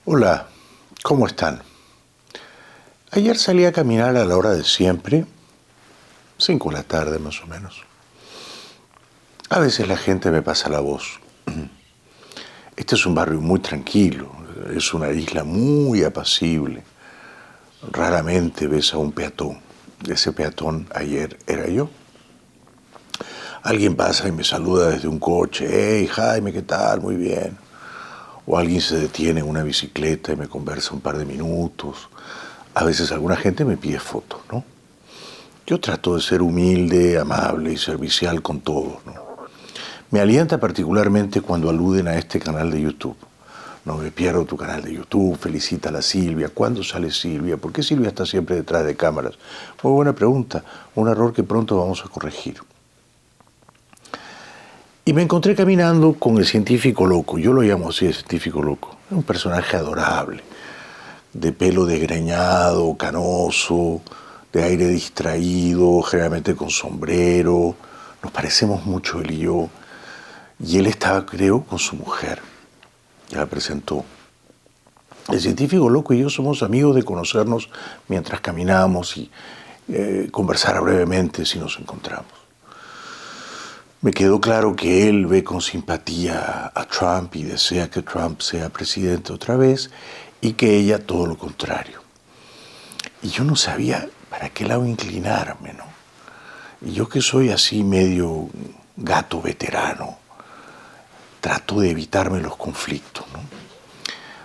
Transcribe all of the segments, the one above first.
Hola, ¿cómo están? Ayer salí a caminar a la hora de siempre, 5 de la tarde más o menos. A veces la gente me pasa la voz. Este es un barrio muy tranquilo, es una isla muy apacible. Raramente ves a un peatón. Ese peatón ayer era yo. Alguien pasa y me saluda desde un coche. Hey, Jaime, ¿qué tal? Muy bien. O alguien se detiene en una bicicleta y me conversa un par de minutos. A veces alguna gente me pide fotos, ¿no? Yo trato de ser humilde, amable y servicial con todos, ¿no? Me alienta particularmente cuando aluden a este canal de YouTube. No me pierdo tu canal de YouTube, felicita a la Silvia. ¿Cuándo sale Silvia? ¿Por qué Silvia está siempre detrás de cámaras? Muy buena pregunta, un error que pronto vamos a corregir. Y me encontré caminando con el científico loco, yo lo llamo así, el científico loco. Es un personaje adorable, de pelo desgreñado, canoso, de aire distraído, generalmente con sombrero. Nos parecemos mucho él y yo. Y él estaba, creo, con su mujer. Ya la presentó. El científico loco y yo somos amigos de conocernos mientras caminamos y conversar brevemente si nos encontramos. Me quedó claro que él ve con simpatía a Trump y desea que Trump sea presidente otra vez y que ella todo lo contrario. Y yo no sabía para qué lado inclinarme, ¿no? Y yo que soy así medio gato veterano, trato de evitarme los conflictos, ¿no?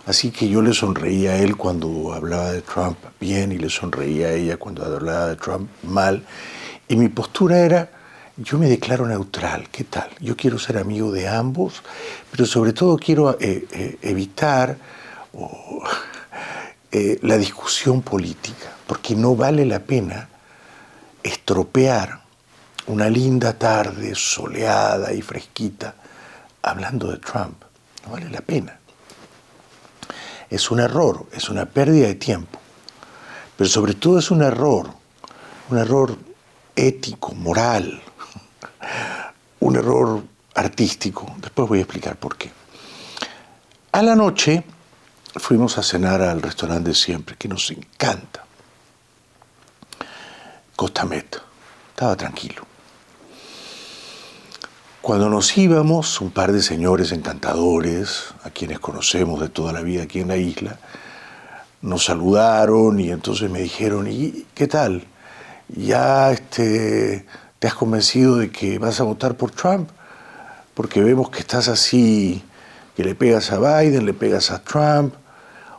Así que yo le sonreía a él cuando hablaba de Trump bien y le sonreía a ella cuando hablaba de Trump mal. Y mi postura era, yo me declaro neutral, ¿qué tal? Yo quiero ser amigo de ambos, pero sobre todo quiero evitar la discusión política, porque no vale la pena estropear una linda tarde soleada y fresquita hablando de Trump. No vale la pena. Es un error, es una pérdida de tiempo, pero sobre todo es un error ético, moral, un error artístico. Después voy a explicar por qué. A la noche fuimos a cenar al restaurante de siempre, que nos encanta. Costa Meta. Estaba tranquilo. Cuando nos íbamos, un par de señores encantadores, a quienes conocemos de toda la vida aquí en la isla, nos saludaron y entonces me dijeron, ¿y qué tal? ¿Ya te has convencido de que vas a votar por Trump? Porque vemos que estás así, que le pegas a Biden, le pegas a Trump,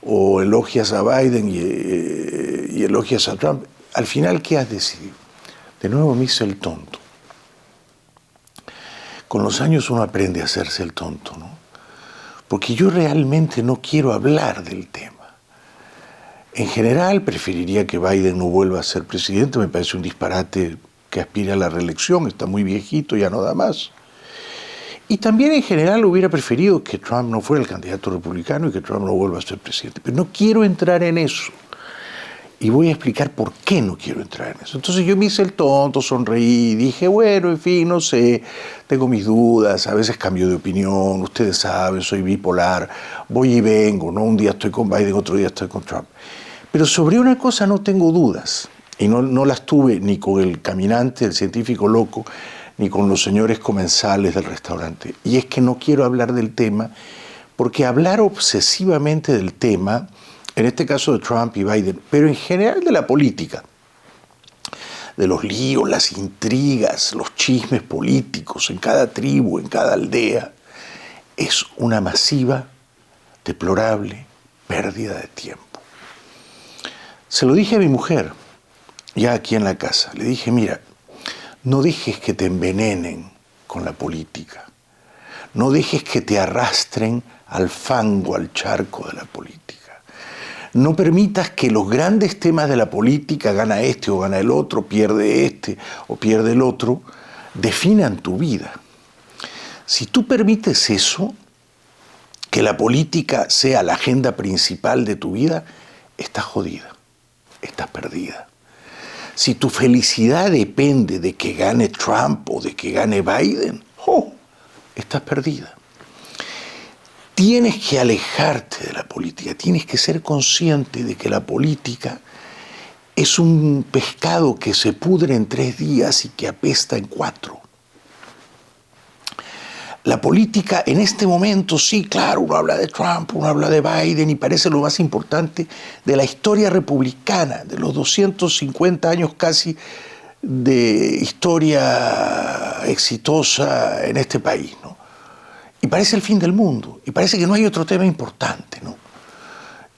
o elogias a Biden y elogias a Trump. Al final, ¿qué has decidido? De nuevo me hice el tonto. Con los años uno aprende a hacerse el tonto, ¿no? Porque yo realmente no quiero hablar del tema. En general, preferiría que Biden no vuelva a ser presidente. Me parece un disparate que aspire a la reelección. Está muy viejito, ya no da más. Y también en general hubiera preferido que Trump no fuera el candidato republicano y que Trump no vuelva a ser presidente. Pero no quiero entrar en eso. Y voy a explicar por qué no quiero entrar en eso. Entonces yo me hice el tonto, sonreí, dije, bueno, en fin, no sé, tengo mis dudas, a veces cambio de opinión, ustedes saben, soy bipolar, voy y vengo, ¿no? Un día estoy con Biden, otro día estoy con Trump. Pero sobre una cosa no tengo dudas, y no las tuve ni con el caminante, el científico loco, ni con los señores comensales del restaurante. Y es que no quiero hablar del tema, porque hablar obsesivamente del tema, en este caso de Trump y Biden, pero en general de la política, de los líos, las intrigas, los chismes políticos en cada tribu, en cada aldea, es una masiva, deplorable pérdida de tiempo. Se lo dije a mi mujer, ya aquí en la casa, le dije, mira, no dejes que te envenenen con la política, no dejes que te arrastren al fango, al charco de la política. No permitas que los grandes temas de la política, gana este o gana el otro, pierde este o pierde el otro, definan tu vida. Si tú permites eso, que la política sea la agenda principal de tu vida, estás jodida, estás perdida. Si tu felicidad depende de que gane Trump o de que gane Biden, estás perdida. tienes que alejarte de la política, tienes que ser consciente de que la política es un pescado que se pudre en 3 días y que apesta en 4. La política en este momento, sí, claro, uno habla de Trump, uno habla de Biden y parece lo más importante de la historia republicana, de los 250 años casi de historia exitosa en este país, ¿no? Y parece el fin del mundo, y parece que no hay otro tema importante, ¿no?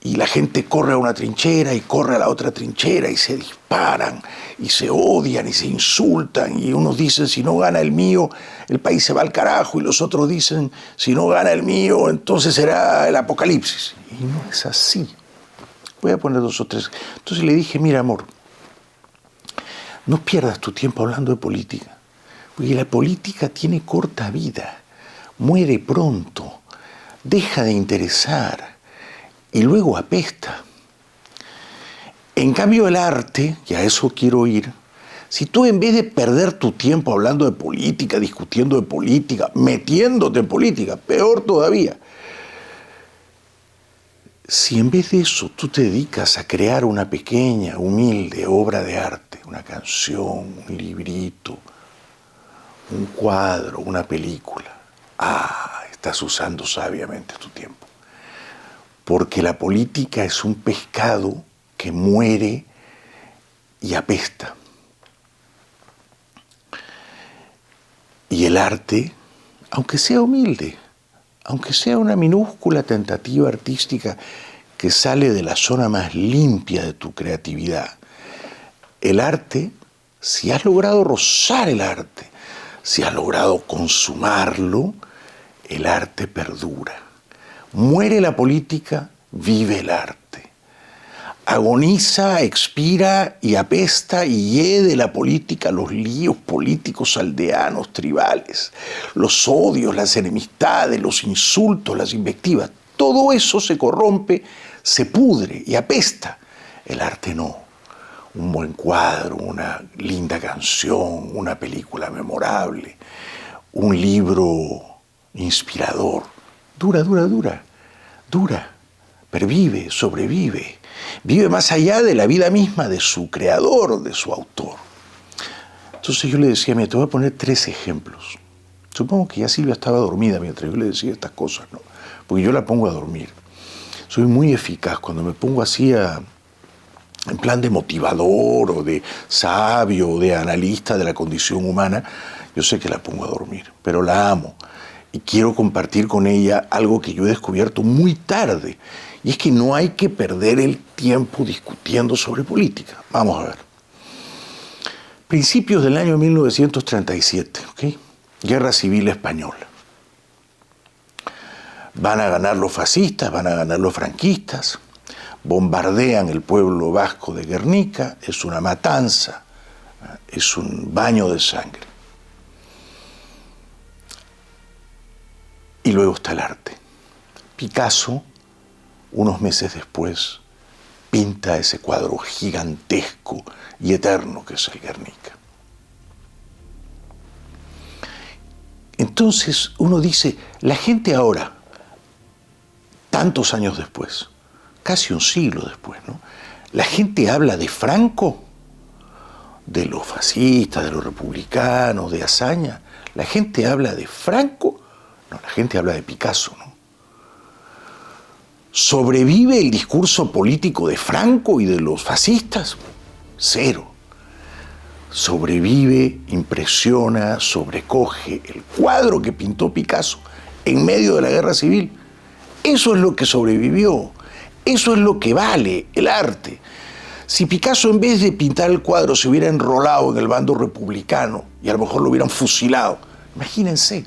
Y la gente corre a una trinchera y corre a la otra trinchera y se disparan y se odian y se insultan, y unos dicen si no gana el mío el país se va al carajo, y los otros dicen si no gana el mío entonces será el apocalipsis. Y no es así. Voy a poner 2 o 3. Entonces le dije, mira amor, no pierdas tu tiempo hablando de política, porque la política tiene corta vida, muere pronto, deja de interesar y luego apesta. En cambio el arte, y a eso quiero ir, si tú en vez de perder tu tiempo hablando de política, discutiendo de política, metiéndote en política, peor todavía, si en vez de eso tú te dedicas a crear una pequeña, humilde obra de arte, una canción, un librito, un cuadro, una película, estás usando sabiamente tu tiempo. Porque la política es un pescado que muere y apesta. Y el arte, aunque sea humilde, aunque sea una minúscula tentativa artística que sale de la zona más limpia de tu creatividad, el arte, si has logrado rozar el arte, si has logrado consumarlo, el arte perdura. Muere la política, vive el arte. Agoniza, expira y apesta y hiede la política los líos políticos aldeanos, tribales, los odios, las enemistades, los insultos, las invectivas. Todo eso se corrompe, se pudre y apesta. El arte no. Un buen cuadro, una linda canción, una película memorable, un libro inspirador. Dura, pervive, sobrevive. Vive más allá de la vida misma de su creador, de su autor. Entonces yo le decía, mira, te voy a poner 3 ejemplos. Supongo que ya Silvia estaba dormida mientras yo le decía estas cosas, ¿no? Porque yo la pongo a dormir. Soy muy eficaz cuando me pongo así en plan de motivador o de sabio o de analista de la condición humana. Yo sé que la pongo a dormir, pero la amo. Y quiero compartir con ella algo que yo he descubierto muy tarde. Y es que no hay que perder el tiempo discutiendo sobre política. Vamos a ver. Principios del año 1937, ¿ok? Guerra Civil Española. Van a ganar los fascistas, van a ganar los franquistas, bombardean el pueblo vasco de Guernica, es una matanza, es un baño de sangre. Y luego está el arte. Picasso, unos meses después, pinta ese cuadro gigantesco y eterno que es el Guernica. Entonces uno dice, la gente ahora, tantos años después, casi un siglo después, ¿no? La gente habla de Franco, de los fascistas, de los republicanos, de Azaña. La gente habla de Franco, no, la gente habla de Picasso, ¿no? ¿Sobrevive el discurso político de Franco y de los fascistas? 0. Sobrevive, impresiona, sobrecoge el cuadro que pintó Picasso en medio de la guerra civil. Eso es lo que sobrevivió, eso es lo que vale el arte. Si Picasso en vez de pintar el cuadro se hubiera enrolado en el bando republicano y a lo mejor lo hubieran fusilado, imagínense.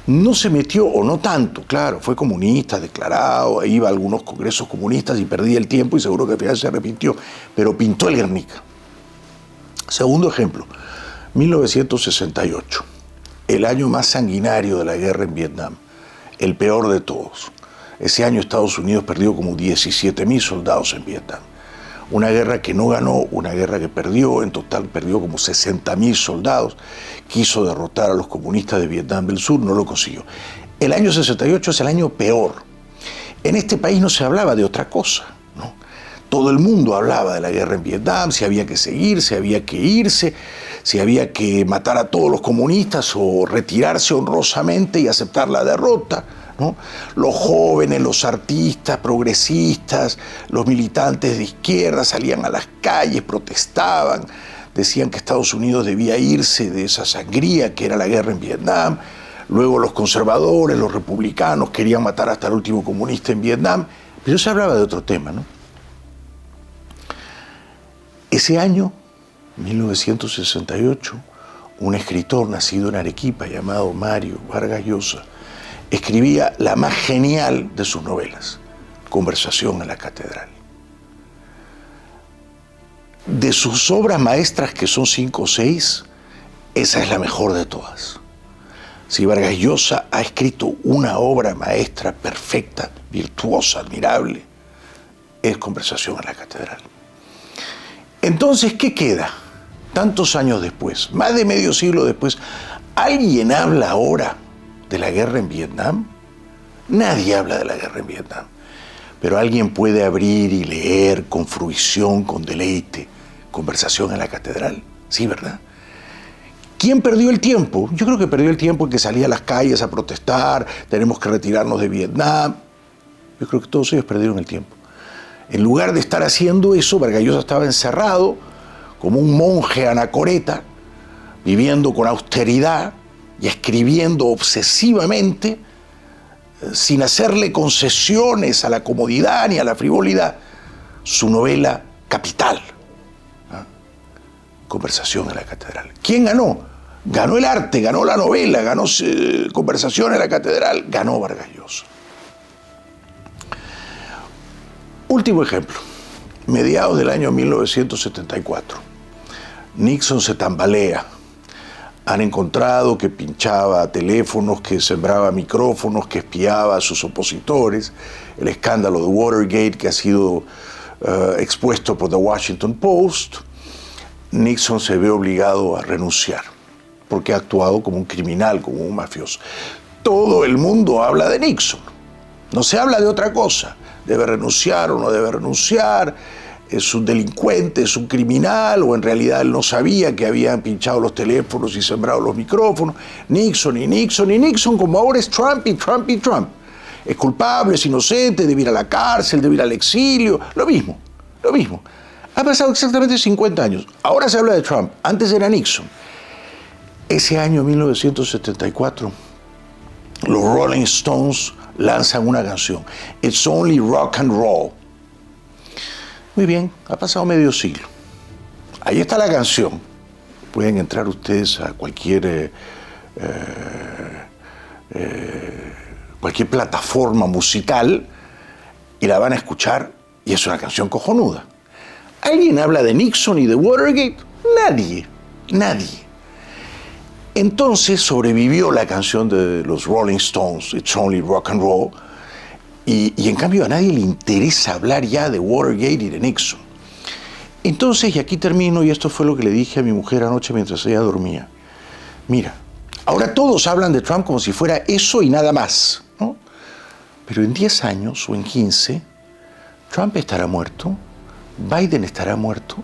No se metió, o no tanto, claro, fue comunista, declarado, iba a algunos congresos comunistas y perdía el tiempo y seguro que al final se arrepintió, pero pintó el Guernica. Segundo ejemplo, 1968, el año más sanguinario de la guerra en Vietnam, el peor de todos. Ese año Estados Unidos perdió como 17.000 soldados en Vietnam. Una guerra que no ganó, una guerra que perdió, en total perdió como 60.000 soldados. Quiso derrotar a los comunistas de Vietnam del Sur, no lo consiguió. El año 68 es el año peor. En este país no se hablaba de otra cosa, ¿no? Todo el mundo hablaba de la guerra en Vietnam, si había que seguir, si había que irse, si había que matar a todos los comunistas o retirarse honrosamente y aceptar la derrota, ¿no? Los jóvenes, los artistas, progresistas, los militantes de izquierda salían a las calles, protestaban, decían que Estados Unidos debía irse de esa sangría que era la guerra en Vietnam. Luego los conservadores, los republicanos querían matar hasta el último comunista en Vietnam, pero se hablaba de otro tema, ¿no? Ese año, 1968, un escritor nacido en Arequipa llamado Mario Vargas Llosa escribía la más genial de sus novelas, Conversación en la Catedral. De sus obras maestras, que son 5 o 6, esa es la mejor de todas. Si Vargas Llosa ha escrito una obra maestra perfecta, virtuosa, admirable, es Conversación en la Catedral. Entonces, ¿qué queda? Tantos años después, más de medio siglo después, ¿alguien habla ahora de la guerra en Vietnam? Nadie habla de la guerra en Vietnam. Pero alguien puede abrir y leer con fruición, con deleite, Conversación en la Catedral. Sí, ¿verdad? ¿Quién perdió el tiempo? Yo creo que perdió el tiempo en que salía a las calles a protestar, tenemos que retirarnos de Vietnam. Yo creo que todos ellos perdieron el tiempo. En lugar de estar haciendo eso, Vargas Llosa estaba encerrado como un monje anacoreta, viviendo con austeridad y escribiendo obsesivamente, sin hacerle concesiones a la comodidad ni a la frivolidad, su novela capital, ¿no? Conversación en la Catedral. ¿Quién ganó? Ganó el arte, ganó la novela, ganó Conversación en la Catedral, ganó Vargas Llosa. Último ejemplo, mediados del año 1974, Nixon se tambalea. Han encontrado que pinchaba teléfonos, que sembraba micrófonos, que espiaba a sus opositores. El escándalo de Watergate, que ha sido expuesto por The Washington Post. Nixon se ve obligado a renunciar, porque ha actuado como un criminal, como un mafioso. Todo el mundo habla de Nixon, no se habla de otra cosa. Debe renunciar o no debe renunciar, es un delincuente, es un criminal, o en realidad él no sabía que habían pinchado los teléfonos y sembrado los micrófonos. Nixon y Nixon y Nixon, como ahora es Trump y Trump y Trump. Es culpable, es inocente, debe ir a la cárcel, debe ir al exilio, lo mismo, lo mismo. Ha pasado exactamente 50 años, ahora se habla de Trump, antes era Nixon. Ese año 1974, los Rolling Stones lanzan una canción, It's Only Rock and Roll. Muy bien, ha pasado medio siglo. Ahí está la canción. Pueden entrar ustedes a cualquier plataforma musical y la van a escuchar, y es una canción cojonuda. ¿Alguien habla de Nixon y de Watergate? Nadie, nadie. Entonces sobrevivió la canción de los Rolling Stones, It's Only Rock and Roll, y en cambio a nadie le interesa hablar ya de Watergate y de Nixon. Entonces, y aquí termino, y esto fue lo que le dije a mi mujer anoche mientras ella dormía. Mira, ahora todos hablan de Trump como si fuera eso y nada más, ¿no? Pero en 10 años o en 15, Trump estará muerto, Biden estará muerto,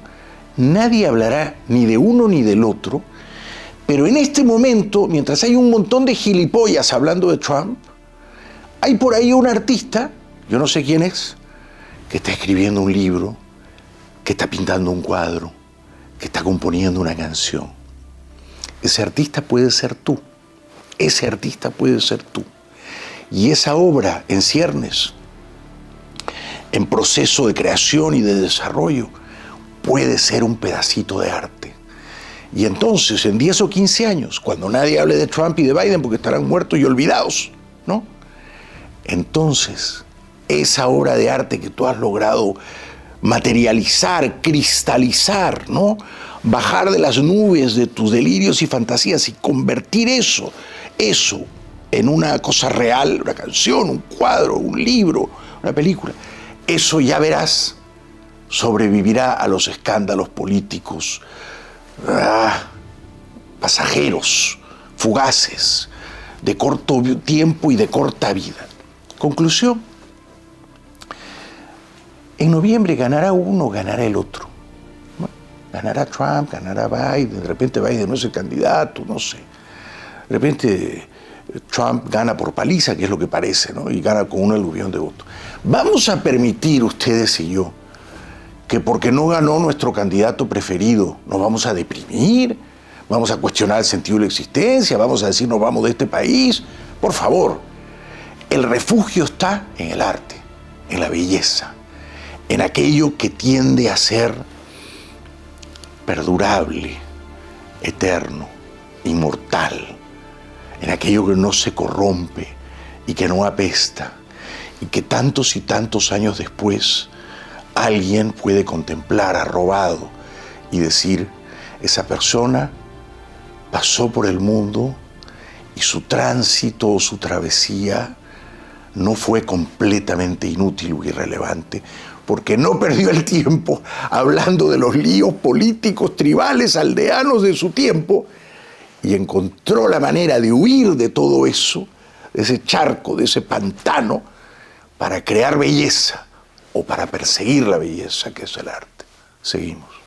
nadie hablará ni de uno ni del otro. Pero en este momento, mientras hay un montón de gilipollas hablando de Trump, hay por ahí un artista, yo no sé quién es, que está escribiendo un libro, que está pintando un cuadro, que está componiendo una canción. Ese artista puede ser tú. Ese artista puede ser tú. Y esa obra en ciernes, en proceso de creación y de desarrollo, puede ser un pedacito de arte. Y entonces, en 10 o 15 años, cuando nadie hable de Trump y de Biden porque estarán muertos y olvidados, ¿no? Entonces, esa obra de arte que tú has logrado materializar, cristalizar, ¿no? Bajar de las nubes de tus delirios y fantasías y convertir eso en una cosa real, una canción, un cuadro, un libro, una película. Eso, ya verás, sobrevivirá a los escándalos políticos pasajeros, fugaces, de corto tiempo y de corta vida. Conclusión, en noviembre ganará uno, ganará el otro. Ganará Trump, ganará Biden, de repente Biden no es el candidato, no sé. De repente Trump gana por paliza, que es lo que parece, ¿no? Y gana con un aluvión de votos. ¿Vamos a permitir ustedes y yo que porque no ganó nuestro candidato preferido nos vamos a deprimir? ¿Vamos a cuestionar el sentido de la existencia? ¿Vamos a decir nos vamos de este país? Por favor, el refugio está en el arte, en la belleza, en aquello que tiende a ser perdurable, eterno, inmortal, en aquello que no se corrompe y que no apesta, y que tantos y tantos años después alguien puede contemplar arrobado y decir, esa persona pasó por el mundo y su tránsito o su travesía no fue completamente inútil o irrelevante, porque no perdió el tiempo hablando de los líos políticos, tribales, aldeanos de su tiempo, y encontró la manera de huir de todo eso, de ese charco, de ese pantano, para crear belleza o para perseguir la belleza que es el arte. Seguimos.